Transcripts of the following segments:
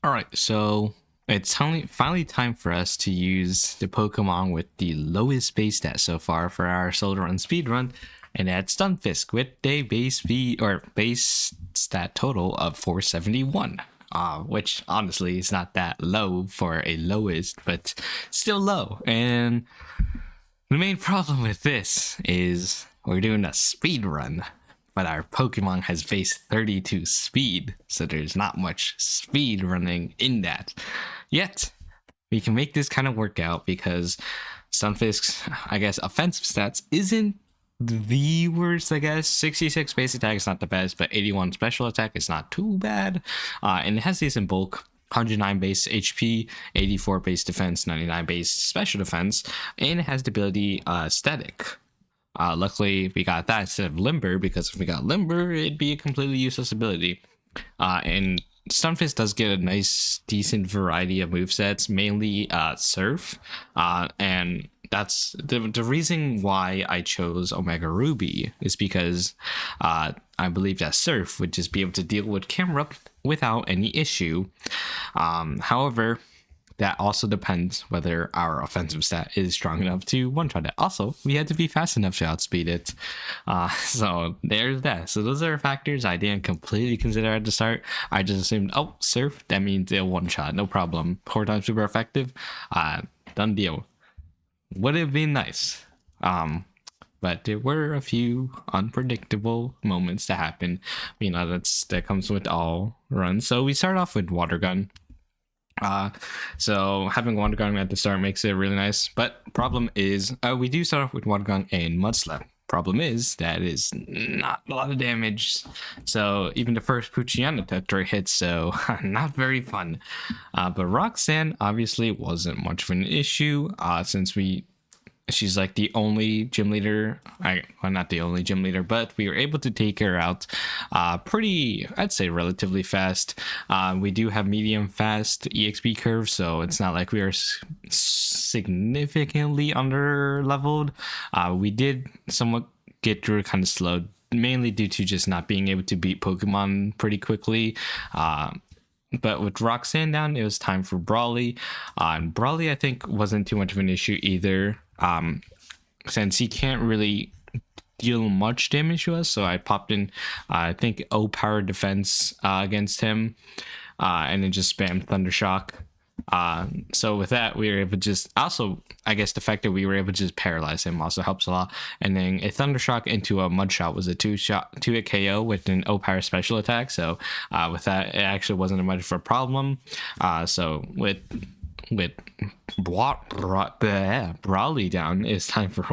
All right, so it's finally time for us to use the Pokemon with the lowest base stat so far for our solo run speed run, and that's Stunfisk with a base speed or base stat total of 471. Which honestly is not that low for a lowest, but still low. And the main problem with this is we're doing a speed run, but our Pokemon has base 32 speed, so there's not much speed running in that. Yet, we can make this kind of work out because Stunfisk's, I guess, offensive stats isn't the worst, I guess. 66 base attack is not the best, but 81 special attack is not too bad. And it has decent bulk. 109 base HP, 84 base defense, 99 base special defense, and it has the ability static. Luckily, we got that instead of limber, because if we got limber, it'd be a completely useless ability. And Stunfisk does get a nice, decent variety of movesets, mainly Surf, and that's the reason why I chose Omega Ruby is because I believe that Surf would just be able to deal with Camerupt without any issue. However, that also depends whether our offensive stat is strong enough to one-shot it. Also, we had to be fast enough to outspeed it. So there's that. So those are factors I didn't completely consider at the start. I just assumed, oh, Surf, that means a one-shot, no problem. 4 times super effective, done deal. Would have been nice. But there were a few unpredictable moments that happen. You know, that comes with all runs. So we start off with Water Gun. So having Water Gun at the start makes it really nice. But problem is, we do start off with Water Gun and Mudslap. Problem is, that is not a lot of damage. So even the first Poochyena took 3 hits, so not very fun. But Roxanne obviously wasn't much of an issue, since she's like the only gym leader. Well, not the only gym leader, but we were able to take her out pretty, I'd say, relatively fast. We do have medium fast EXP curve, so it's not like we are significantly under leveled. We did somewhat get through kind of slow, mainly due to just not being able to beat Pokemon pretty quickly. But with Roxanne down, it was time for Brawly. And Brawly, I think, wasn't too much of an issue either, since he can't really deal much damage to us. So I popped in, I think, O power defense against him, and then just spammed Thundershock. So with that, we were able to just, also, I guess the fact that we were able to just paralyze him also helps a lot. And then a Thundershock into a Mudshot was a 2-hit KO with an O power special attack. So with that, it actually wasn't much of a problem. So with Brawly down, it's time for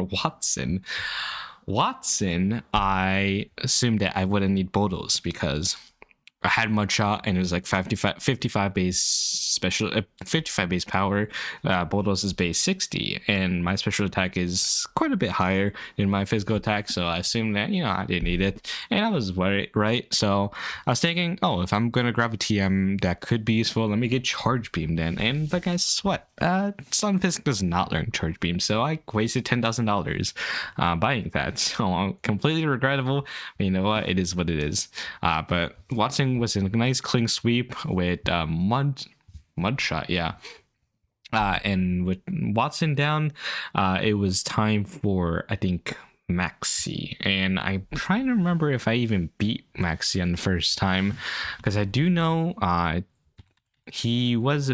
Watson. I assumed that I wouldn't need Bodos because I had Mudshot and it was like 55 base special, 55 base power. Bodos is base 60, and my special attack is quite a bit higher than my physical attack. So I assumed that, I didn't need it, and I was right. So I was thinking, oh, if I'm gonna grab a TM that could be useful, let me get Charge Beam then. And but guys, what? Stunfisk does not learn Charge Beam, so I wasted $10,000 buying that. So completely regrettable. But you know what? It is what it is. But Watson was a nice clean sweep with Mudshot, yeah. And with Watson down, it was time for, I think, Maxi. And I'm trying to remember if I even beat Maxi on the first time, because I do know he was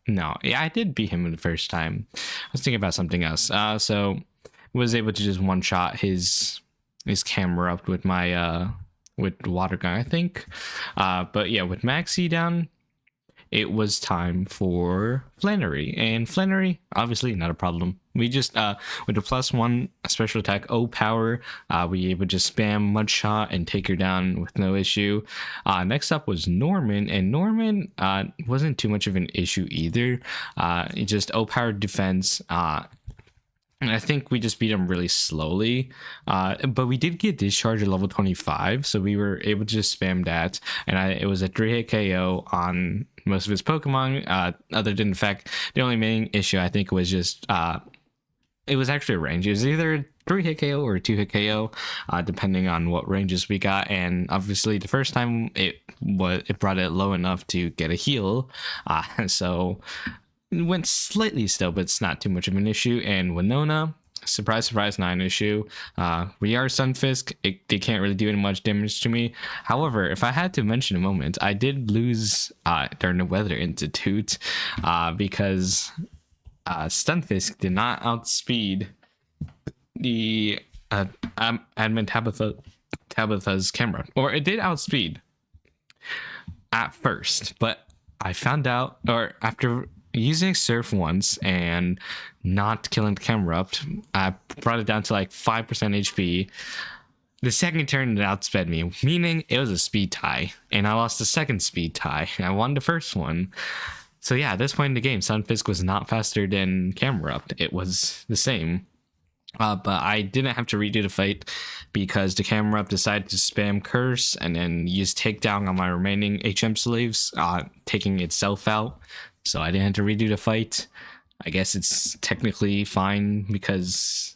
I did beat him in the first time. I was thinking about something else. So was able to just one shot his camera up with my with Water Gun, I think. But yeah, with Maxi down, it was time for Flannery. And Flannery, obviously not a problem. We just, with the +1 special attack O power, we able to just spam Mudshot and take her down with no issue. Next up was Norman, and Norman wasn't too much of an issue either. It just O power defense. And I think we just beat him really slowly. But we did get Discharge at level 25, so we were able to just spam that. And it was a 3-hit KO on most of his Pokemon. Other than the fact, the only main issue I think was just, it was actually a range. It was either 3-hit KO or 2-hit KO, depending on what ranges we got. And obviously, the first time it brought it low enough to get a heal, so it went slightly still, but it's not too much of an issue. And Winona, surprise, surprise, not an issue. We are Stunfisk. They can't really do any much damage to me. However, if I had to mention a moment, I did lose during the Weather Institute because Stunfisk did not outspeed the admin Tabitha's camera. Or it did outspeed at first, but I found out, or after using Surf once and not killing the camera up, I brought it down to like 5% HP. The second turn it outsped me, meaning it was a speed tie, and I lost the second speed tie. I won the first one. So yeah, at this point in the game, Stunfisk was not faster than camera up. It was the same. But I didn't have to redo the fight because the camera up decided to spam curse and then use takedown on my remaining HM slaves, taking itself out. So I didn't have to redo the fight. I guess it's technically fine because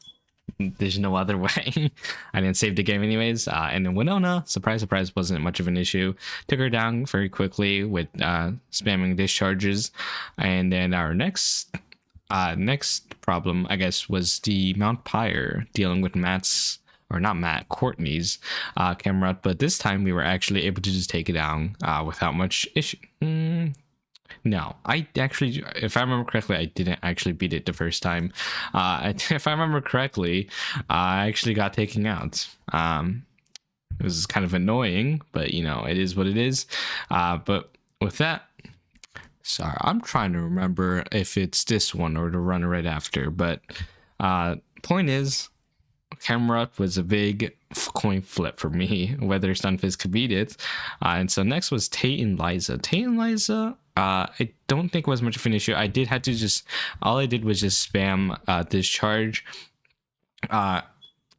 there's no other way. I didn't save the game anyways. And then Winona, surprise, surprise, wasn't much of an issue. Took her down very quickly with spamming discharges. And then our next problem, I guess, was the Mount Pyre dealing with Courtney's camera up. But this time we were actually able to just take it down without much issue. No, I actually, if I remember correctly, I didn't actually beat it the first time. If I remember correctly, I actually got taken out. It was kind of annoying, but it is what it is. But with that, sorry, I'm trying to remember if it's this one or the run right after. But point is, camera up was a big coin flip for me, whether Stunfisk could beat it. And so next was Tate and Liza. I don't think was much of an issue. All I did was just spam discharge. And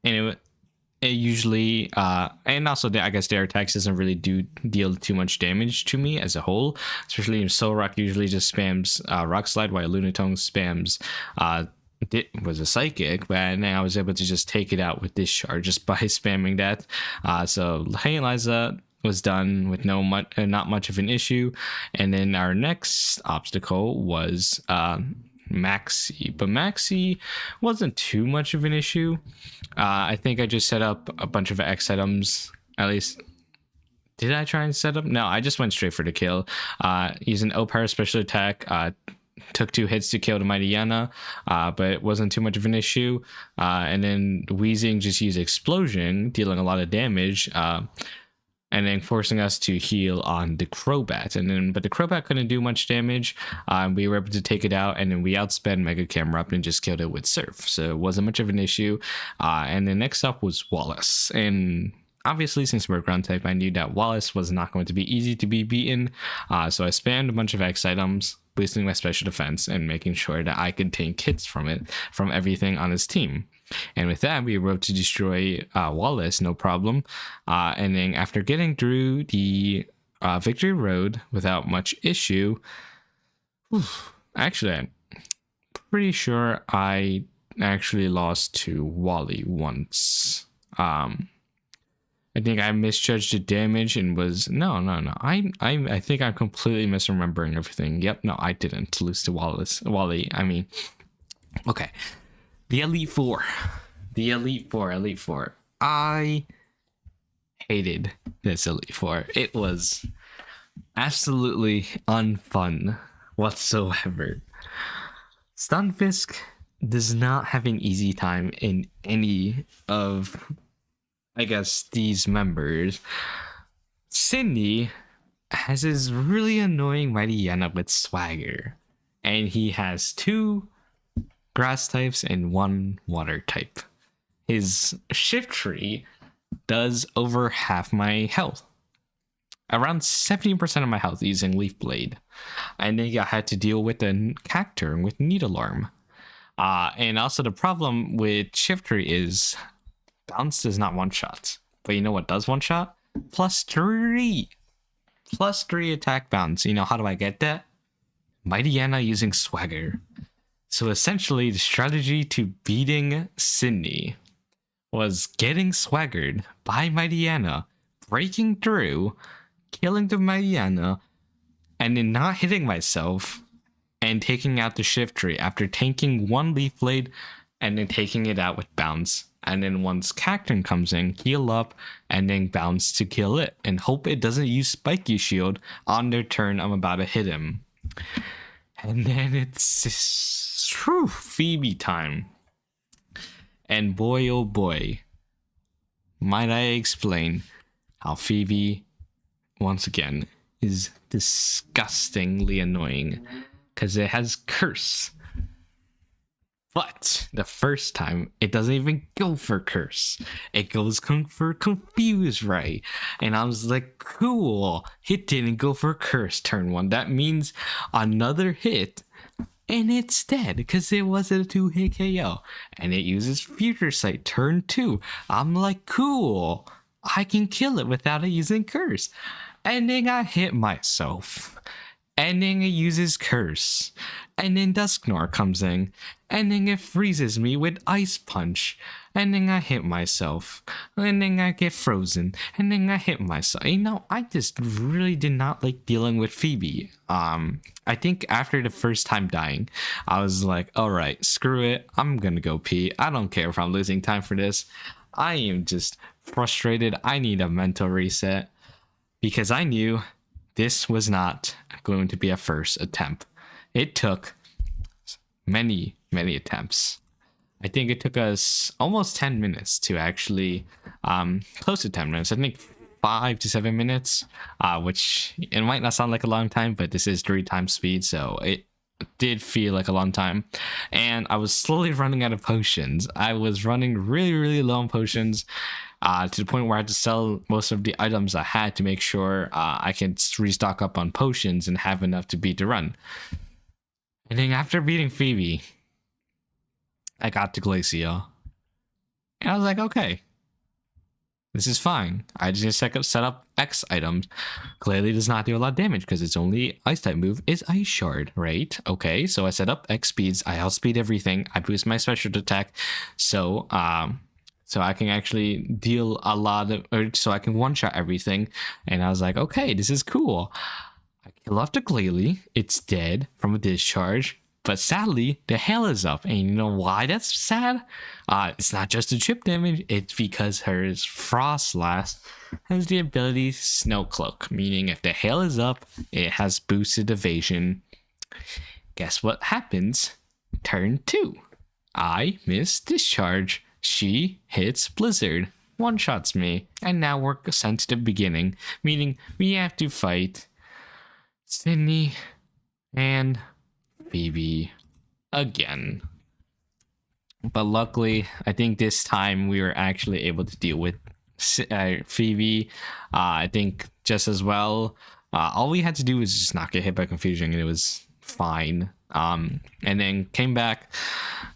it usually, and also I guess their attacks doesn't really deal too much damage to me as a whole, especially Solrock usually just spams Rock Slide, while Lunatone spams was a psychic, but then I was able to just take it out with discharge just by spamming that. So Hey Liza was done with not much of an issue. And then our next obstacle was Maxi, but Maxi wasn't too much of an issue. I think I just set up a bunch of X items, at least. Did I try and set up? No, I just went straight for the kill. Using O-Power special attack, took 2 hits to kill the Mighty Yana, but it wasn't too much of an issue. And then Wheezing just used Explosion, dealing a lot of damage, and then forcing us to heal on the Crobat. But the Crobat couldn't do much damage. We were able to take it out, and then we outsped Mega Camera up and just killed it with Surf. So it wasn't much of an issue. And then next up was Wallace. And obviously, since we're ground type, I knew that Wallace was not going to be easy to be beaten. So I spammed a bunch of X items, boosting my special defense and making sure that I could take hits from everything on his team. And with that, we were able to destroy Wallace, no problem. And then after getting through the Victory Road without much issue, actually, I'm pretty sure I actually lost to Wally once. I think I misjudged the damage and was no. I think I'm completely misremembering everything. Yep, no, I didn't lose to Wally. I mean, okay. The Elite Four. I hated this Elite Four. It was absolutely unfun whatsoever. Stunfisk does not have an easy time in any of, I guess, these members. Cindy has this really annoying Mighty Yana with Swagger, and he has 2 grass types and 1 water type. His shift tree does over half my health, around 70% of my health using Leaf Blade, and then I had to deal with a Cacturne with Needle Arm. And also the problem with shift tree is bounce does not one shot, but you know what does one shot? +3 attack bounce. How do I get that? Mighty Yana using Swagger. So essentially, the strategy to beating Sydney was getting swaggered by Mighty Anna, breaking through, killing the Mighty Anna, and then not hitting myself and taking out the shift tree after tanking one leaf blade and then taking it out with bounce. And then once Cacturn comes in, heal up and then bounce to kill it and hope it doesn't use Spiky Shield on their turn I'm about to hit him. And then it's Phoebe time. And boy oh boy, might I explain how Phoebe, once again, is disgustingly annoying because it has curse. But the first time, it doesn't even go for curse. It goes for confuse ray. And I was like, cool. It didn't go for curse turn 1. That means another hit. And it's dead because it wasn't a 2-hit KO. And it uses Future Sight turn 2. I'm like, cool. I can kill it without it using curse. And then I hit myself. And then it uses curse. And then Dusknoir comes in. And then it freezes me with Ice Punch. And then I hit myself. And then I get frozen. And then I hit myself. You know, I just really did not like dealing with Phoebe. I think after the first time dying, I was like, alright, screw it. I'm gonna go pee. I don't care if I'm losing time for this. I am just frustrated. I need a mental reset. Because I knew this was not going to be a first attempt. It took many attempts. I think it took us almost 10 minutes to actually, close to 10 minutes. I think 5 to 7 minutes, which it might not sound like a long time, but this is 3 times speed, so it did feel like a long time. And I was slowly running out of potions. I was running really low on potions, to the point where I had to sell most of the items I had to make sure I can restock up on potions and have enough to beat the run. And then after beating Phoebe, I got to Glacia. And I was like, okay, this is fine. I just set up X items. Clearly does not do a lot of damage because its only ice type move is Ice Shard, right? Okay, so I set up X speeds. I outspeed everything. I boost my special attack. So I can actually deal a lot of, or so I can one-shot everything. And I was like, okay, this is cool. I kill off the Glalie. It's dead from a discharge. But sadly, the hail is up. And you know why that's sad? It's not just the chip damage. It's because her Frost Blast has the ability Snow Cloak. Meaning if the hail is up, it has boosted evasion. Guess what happens? Turn 2. I miss discharge. She hits Blizzard, one-shots me, and now we're sent to the beginning, meaning we have to fight Sydney and Phoebe again. But luckily, I think this time we were actually able to deal with Phoebe. I think just as well. All we had to do was just not get hit by confusion, and it was fine. And then came back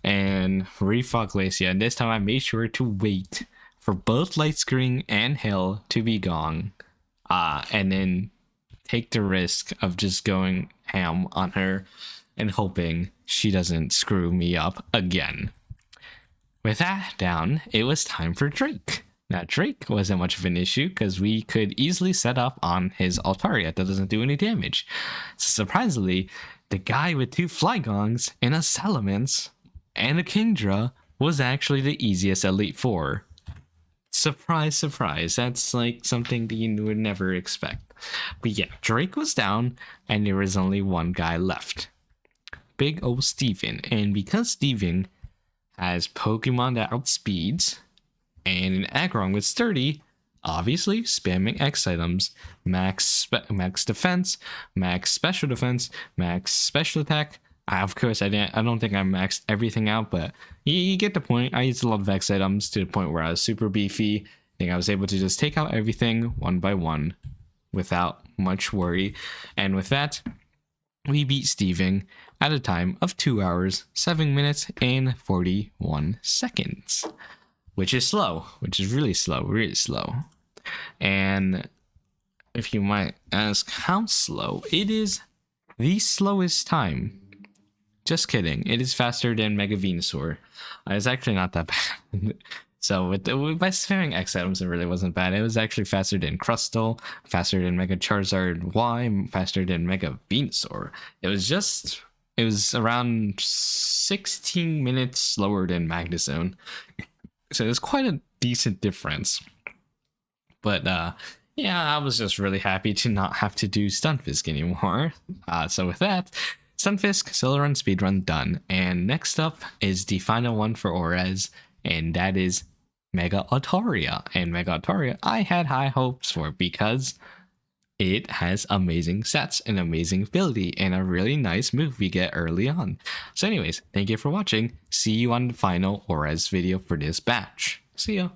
and refought Glacia, and this time I made sure to wait for both Light Screen and Hill to be gone, and then take the risk of just going ham on her and hoping she doesn't screw me up again. With that down, it was time for Drake. Now Drake wasn't much of an issue because we could easily set up on his Altaria that doesn't do any damage. So surprisingly, the guy with 2 Flygongs and a Salamence and a Kingdra was actually the easiest Elite Four. Surprise, surprise. That's like something that you would never expect. But yeah, Drake was down and there was only one guy left. Big old Steven. And because Steven has Pokemon that outspeeds and an Aggron with Sturdy, obviously spamming X items, max defense, max special defense, max special attack. Of course, I don't think I maxed everything out, but you get the point. I used a lot of X items to the point where I was super beefy. I think I was able to just take out everything one by one without much worry. And with that, we beat Steven at a time of 2 hours, 7 minutes, and 41 seconds. Which is slow, which is really slow. And if you might ask how slow, it is the slowest time. Just kidding, it is faster than Mega Venusaur. It's actually not that bad. So by sparing X items, it really wasn't bad. It was actually faster than Crustle, faster than Mega Charizard Y, faster than Mega Venusaur. It was around 16 minutes slower than Magnezone. So it was quite a decent difference. But yeah, I was just really happy to not have to do Stunfisk anymore. So with that, Stunfisk Silver Run Speedrun done. And next up is the final one for Orez, and that is Mega Autoria. And Mega Autoria, I had high hopes for because it has amazing stats and amazing ability and a really nice move we get early on. So anyways, thank you for watching. See you on the final Orez video for this batch. See ya.